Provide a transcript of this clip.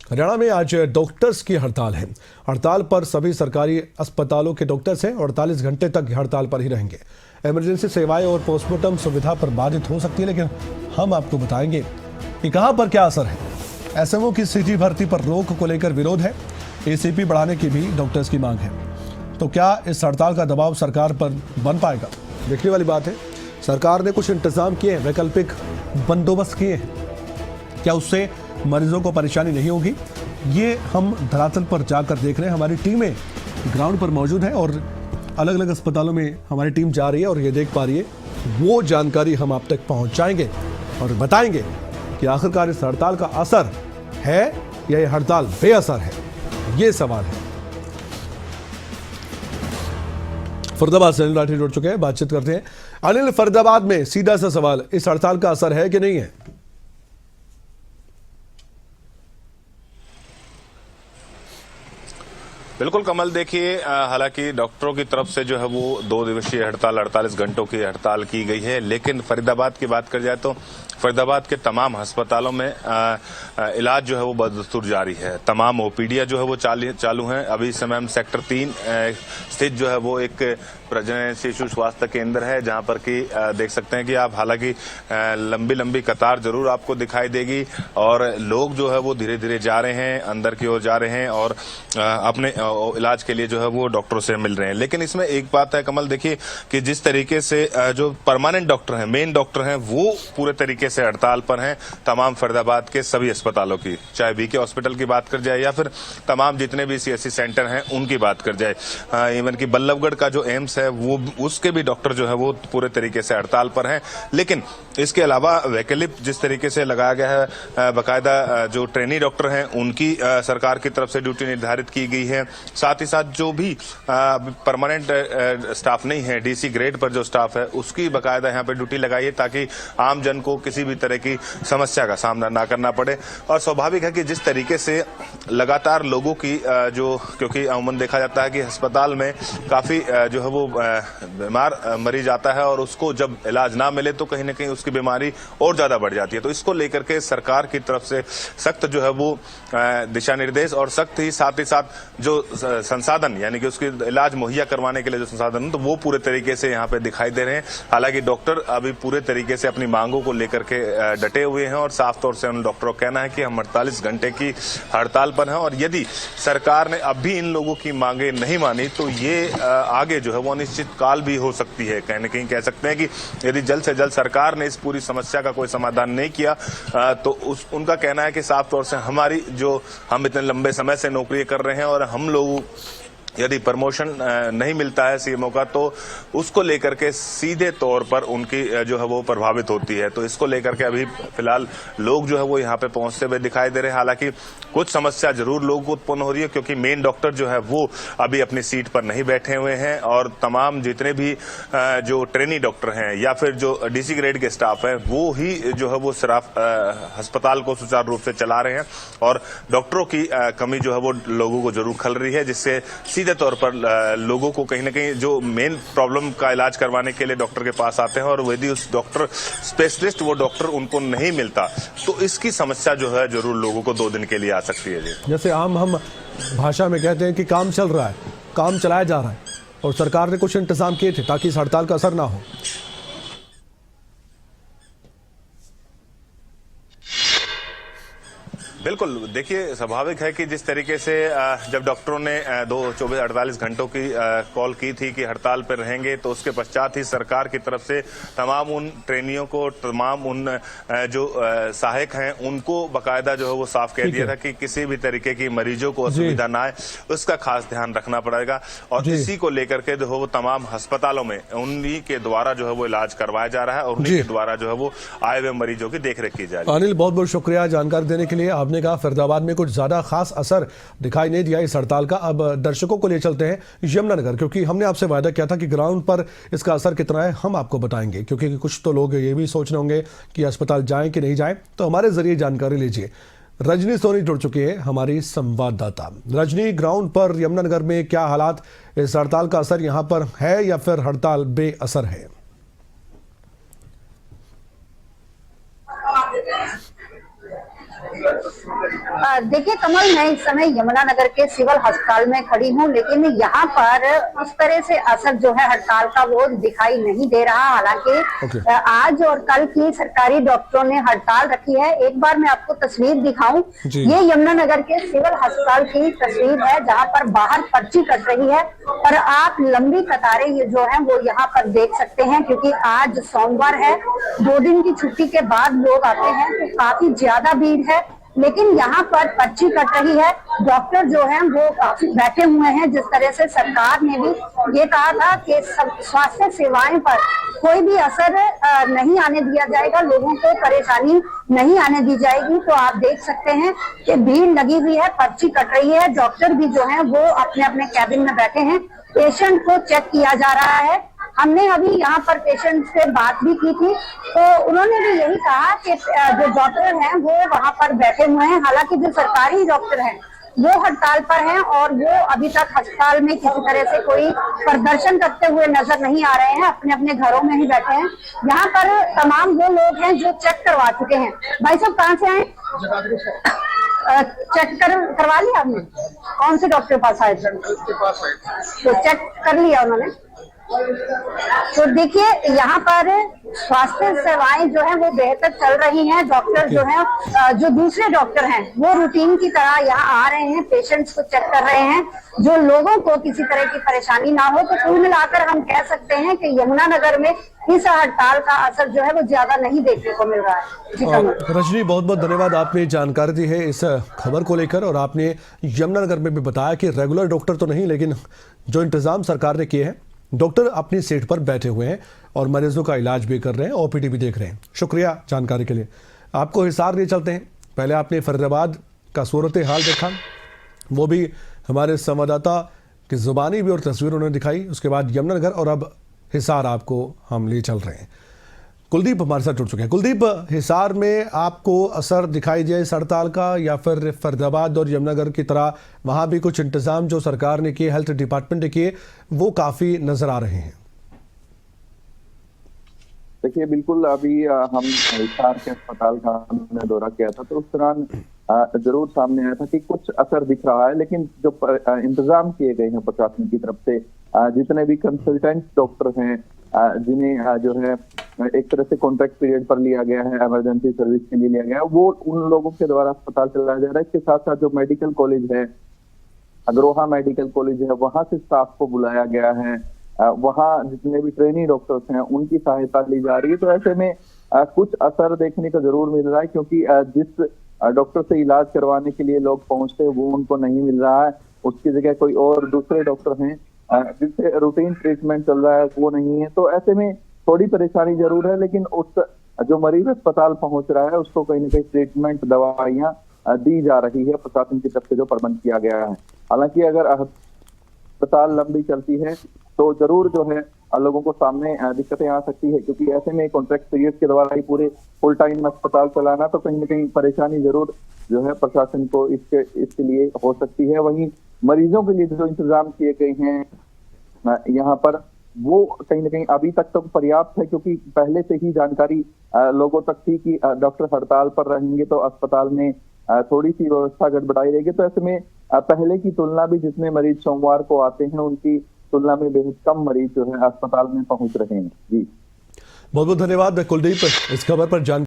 हरियाणा में आज डॉक्टर्स की हड़ताल है। हड़ताल पर सभी सरकारी अस्पतालों के डॉक्टर्स हैं और 48 घंटे तक हड़ताल पर ही रहेंगे। इमरजेंसी सेवाएं और पोस्टमार्टम सुविधा प्रभावित हो सकती है, लेकिन हम आपको बताएंगे कि कहां पर क्या असर है। एसएमओ की सीधी भर्ती पर रोक को लेकर विरोध है। एसीपी बढ़ाने की भी डॉक्टर्स की मांग है। तो क्या इस हड़ताल का दबाव सरकार पर बन पाएगा, देखने वाली बात है। सरकार ने कुछ इंतजाम किए हैं, वैकल्पिक बंदोबस्त किए हैं। क्या उससे मरीजों को परेशानी नहीं होगी, ये हम धरातल पर जाकर देख रहे हैं। हमारी टीमें ग्राउंड पर मौजूद है और अलग अलग अस्पतालों में हमारी टीम जा रही है और ये देख पा रही है। वो जानकारी हम आप तक पहुंचाएंगे और बताएंगे कि आखिरकार इस हड़ताल का असर है या ये हड़ताल बेअसर है, ये सवाल है। फरीदाबाद से अनिल राठी जुड़ चुके हैं, बातचीत करते हैं। अनिल, फरीदाबाद में सीधा सा सवाल, इस हड़ताल का असर है कि नहीं है? बिल्कुल कमल, देखिए हालांकि डॉक्टरों की तरफ से जो है वो 2 दिवसीय हड़ताल 48 घंटों की हड़ताल की गई है, लेकिन फरीदाबाद की बात कर जाए तो फरीदाबाद के तमाम अस्पतालों में इलाज जो है वो बदस्तूर जारी है। तमाम ओपीडियां जो है वो चालू हैं। अभी इस समय हम सेक्टर 3 स्थित जो है वो एक प्रजनन शिशु स्वास्थ्य केंद्र है, जहां पर कि देख सकते हैं कि आप, हालांकि लंबी लंबी कतार जरूर आपको दिखाई देगी और लोग जो है वो धीरे धीरे जा रहे हैं, अंदर की ओर जा रहे हैं और अपने इलाज के लिए जो है वो डॉक्टरों से मिल रहे हैं। लेकिन इसमें एक बात है कमल, देखिए कि जिस तरीके से जो परमानेंट डॉक्टर हैं, मेन डॉक्टर हैं, वो पूरे तरीके से हड़ताल पर हैं। तमाम फरीदाबाद के सभी अस्पतालों की, चाहे बीके हॉस्पिटल की बात कर जाए या फिर तमाम जितने भी सीएससी सेंटर हैं उनकी बात कर जाए, इवन की बल्लभगढ़ का जो एम्स है वो, उसके भी डॉक्टर जो है वो पूरे तरीके से हड़ताल पर हैं। लेकिन इसके अलावा वैकल्पिक जिस तरीके से लगाया गया है, बाकायदा जो ट्रेनी डॉक्टर हैं उनकी सरकार की तरफ से ड्यूटी निर्धारित की गई है। साथ ही साथ जो भी परमानेंट स्टाफ नहीं है, डीसी ग्रेड पर जो स्टाफ है, उसकी बाकायदा यहाँ पे ड्यूटी लगाई है ताकि आम जन को किसी भी तरह की समस्या का सामना ना करना पड़े। और स्वाभाविक है कि जिस तरीके से लगातार लोगों की जो, क्योंकि अमूमन देखा जाता है कि अस्पताल में काफी जो है वो बीमार मरीज आता है और उसको जब इलाज ना मिले तो कहीं ना कहीं उसकी बीमारी और ज्यादा बढ़ जाती है। तो इसको लेकर के सरकार की तरफ से सख्त जो है वो दिशा निर्देश और सख्त ही साथ जो संसाधन, यानी कि उसकी इलाज मुहैया करवाने के लिए जो संसाधन, तो वो पूरे तरीके से यहाँ पे दिखाई दे रहे हैं। हालांकि डॉक्टर अभी पूरे तरीके से अपनी मांगों को लेकर के डटे हुए हैं और साफ तौर से उन डॉक्टरों का कहना है कि हम 48 घंटे की हड़ताल पर हैं और यदि सरकार ने अब भी इन लोगों की मांगे नहीं मानी तो ये आगे जो है वो अनिश्चित काल भी हो सकती है। कहीं न कहीं कह सकते हैं कि यदि जल्द से जल्द सरकार ने इस पूरी समस्या का कोई समाधान नहीं किया तो उनका कहना है कि साफ तौर से हमारी जो, हम इतने लंबे समय से नौकरी कर रहे हैं और हम लोग यदि प्रमोशन नहीं मिलता है सीएमओ का तो उसको लेकर के सीधे तौर पर उनकी जो है वो प्रभावित होती है। तो इसको लेकर के अभी फिलहाल लोग जो है वो यहाँ पे पहुंचते हुए दिखाई दे रहे हैं। हालांकि कुछ समस्या जरूर लोगों को उत्पन्न हो रही है क्योंकि मेन डॉक्टर जो है वो अभी अपनी सीट पर नहीं बैठे हुए हैं और तमाम जितने भी जो ट्रेनी डॉक्टर हैं या फिर जो डीसी ग्रेड के स्टाफ है वो ही जो है वो सिर्फ अस्पताल को सुचारू रूप से चला रहे हैं और डॉक्टरों की कमी जो है वो लोगों को जरूर खल रही है, जिससे सीधे तौर पर लोगों को कहीं ना कहीं जो मेन प्रॉब्लम का इलाज करवाने के लिए डॉक्टर के पास आते हैं और यदि उस डॉक्टर स्पेशलिस्ट वो डॉक्टर उनको नहीं मिलता तो इसकी समस्या जो है जरूर लोगों को 2 दिन के लिए आ सकती है। जी, जैसे आम हम भाषा में कहते हैं कि काम चल रहा है, काम चलाया जा रहा है और सरकार ने कुछ इंतजाम किए थे ताकि इस हड़ताल का असर ना हो। बिल्कुल, देखिए स्वाभाविक है कि जिस तरीके से जब डॉक्टरों ने 48 घंटों की कॉल की थी कि हड़ताल पर रहेंगे तो उसके पश्चात ही सरकार की तरफ से तमाम उन ट्रेनियों को, तमाम उन जो सहायक हैं उनको बाकायदा जो है वो साफ कह दिया था कि किसी भी तरीके की मरीजों को असुविधा ना आए, उसका खास ध्यान रखना पड़ेगा। और इसी को लेकर के जो है वो तमाम अस्पतालों में उन्हीं के द्वारा जो है वो इलाज करवाया जा रहा है और उन्हीं के द्वारा जो है वो आए हुए मरीजों की देखरेख की जा रही है। अनिल, बहुत बहुत शुक्रिया जानकारी देने के लिए। आपने कहा फरीदाबाद में कुछ ज्यादा खास असर दिखाई नहीं दिया इस हड़ताल का। अब दर्शकों को ले चलते हैं यमुनानगर, क्योंकि हमने आपसे वादा किया था कि ग्राउंड पर इसका असर कितना है हम आपको बताएंगे, क्योंकि कुछ तो लोग ये भी सोच रहे होंगे कि अस्पताल जाएं कि नहीं जाएं। तो हमारे जरिए जानकारी लीजिए। रजनी सोनी जुड़ चुकी है, हमारी संवाददाता। रजनी, ग्राउंड पर यमुनानगर में क्या हालात, इस हड़ताल का असर यहां पर है या फिर हड़ताल बेअसर है? देखिए कमल, मैं इस समय यमुनानगर के सिविल अस्पताल में खड़ी हूँ, लेकिन यहाँ पर इस तरह से असर जो है हड़ताल का वो दिखाई नहीं दे रहा। हालांकि आज और कल की सरकारी डॉक्टरों ने हड़ताल रखी है। एक बार मैं आपको तस्वीर दिखाऊं, ये यमुनानगर के सिविल अस्पताल की तस्वीर है जहाँ पर बाहर पर्ची कट रही है और आप लंबी कतारें ये जो है वो यहाँ पर देख सकते हैं, क्योंकि आज सोमवार है, 2 दिन की छुट्टी के बाद लोग आते हैं तो काफी ज्यादा भीड़ है। लेकिन यहाँ पर पर्ची कट रही है, डॉक्टर जो हैं वो काफी बैठे हुए हैं। जिस तरह से सरकार ने भी ये कहा था कि स्वास्थ्य सेवाएं पर कोई भी असर नहीं आने दिया जाएगा, लोगों को परेशानी नहीं आने दी जाएगी, तो आप देख सकते हैं कि भीड़ लगी हुई है, पर्ची कट रही है। डॉक्टर भी जो है वो अपने अपने कैबिन में बैठे हैं, पेशेंट को चेक किया जा रहा है। हमने अभी यहाँ पर पेशेंट से बात भी की थी, तो उन्होंने भी यही कहा कि जो डॉक्टर हैं वो वहाँ पर बैठे हुए हैं। हालांकि जो सरकारी डॉक्टर हैं वो हड़ताल पर हैं और वो अभी तक अस्पताल में किसी तरह से कोई प्रदर्शन करते हुए नजर नहीं आ रहे हैं, अपने अपने घरों में ही बैठे हैं। यहाँ पर तमाम वो लोग हैं जो चेक करवा चुके हैं। भाई साहब कहाँ से आए? चेक करवा लिया आपने? कौन से डॉक्टर के पास आए थे? तो चेक कर लिया उन्होंने। तो देखिए यहाँ पर स्वास्थ्य सेवाएं जो है वो बेहतर चल रही हैं। डॉक्टर जो है जो दूसरे डॉक्टर हैं वो रूटीन की तरह यहाँ आ रहे हैं, पेशेंट्स को चेक कर रहे हैं, जो लोगों को किसी तरह की परेशानी ना हो। तो कुल मिलाकर हम कह सकते हैं कि यमुनानगर में इस हड़ताल का असर जो है वो ज्यादा नहीं देखने को मिल रहा है। रजनी, बहुत बहुत धन्यवाद, आपने जानकारी दी है इस खबर को लेकर, और आपने यमुनानगर में भी बताया कि रेगुलर डॉक्टर तो नहीं, लेकिन जो इंतजाम सरकार ने किए हैं, डॉक्टर अपनी सीट पर बैठे हुए हैं और मरीजों का इलाज भी कर रहे हैं, ओपीडी भी देख रहे हैं। शुक्रिया जानकारी के लिए। आपको हिसार ले चलते हैं। पहले आपने फरीदाबाद का सूरत हाल देखा, वो भी हमारे संवाददाता की जुबानी भी और तस्वीर उन्होंने दिखाई। उसके बाद यमुनानगर और अब हिसार आपको हम ले चल रहे हैं। कुलदीप हमारे साथ जुड़ चुके हैं। कुलदीप, हिसार में आपको असर दिखाई दिया इस हड़ताल का, या फिर फरीदाबाद और यमुनानगर की तरह वहां भी कुछ इंतजाम जो सरकार ने किए, हेल्थ डिपार्टमेंट ने किए, वो काफी नजर आ रहे हैं? देखिए, बिल्कुल अभी हम हिसार के अस्पताल का हमने दौरा किया था, तो उस दौरान जरूर सामने आया था कि कुछ असर दिख रहा है। लेकिन जो इंतजाम किए गए हैं प्रशासन की तरफ से, जितने भी कंसल्टेंट डॉक्टर हैं जिन्हें जो है एक तरह से कॉन्ट्रैक्ट पीरियड पर लिया गया है, इमरजेंसी सर्विस के लिए लिया गया है, वो उन लोगों के द्वारा अस्पताल चलाया जा रहा है। इसके साथ साथ जो मेडिकल कॉलेज है, अग्रोहा मेडिकल कॉलेज है, वहां से स्टाफ को बुलाया गया है, वहां जितने भी ट्रेनी डॉक्टर्स हैं उनकी सहायता ली जा रही है। तो ऐसे में कुछ असर देखने को जरूर मिल रहा है, क्योंकि जिस डॉक्टर से इलाज करवाने के लिए लोग पहुंचते हैं वो उनको नहीं मिल रहा है। उसकी जगह कोई और दूसरे डॉक्टर हैं जिनसे रूटीन ट्रीटमेंट चल रहा है, वो नहीं है। तो ऐसे में थोड़ी परेशानी जरूर है, लेकिन उस जो मरीज अस्पताल पहुंच रहा है उसको कहीं ना कहीं ट्रीटमेंट, दवाइयां दी जा रही है प्रशासन की तरफ से जो प्रबंध किया गया है। हालांकि अगर अस्पताल लंबी चलती है तो जरूर जो है लोगों को सामने दिक्कतें आ सकती है, क्योंकि ऐसे में कॉन्ट्रैक्ट पीरियड के द्वारा ही पूरे फुल टाइम अस्पताल चलाना, तो कहीं ना कहीं परेशानी जरूर जो है प्रशासन को इसके लिए हो सकती है। वहीं मरीजों के लिए जो इंतजाम किए गए हैं यहाँ पर, वो कहीं ना कहीं अभी तक तो पर्याप्त है, क्योंकि पहले से ही जानकारी लोगों तक थी कि डॉक्टर हड़ताल पर रहेंगे तो अस्पताल में थोड़ी सी व्यवस्था गड़बड़ाई रहेगी। तो ऐसे में पहले की तुलना भी जितने मरीज सोमवार को आते हैं उनकी तुलना में बेहद कम मरीज जो है अस्पताल में पहुंच रहे हैं। जी, बहुत बहुत धन्यवाद कुलदीप इस खबर पर जानकारी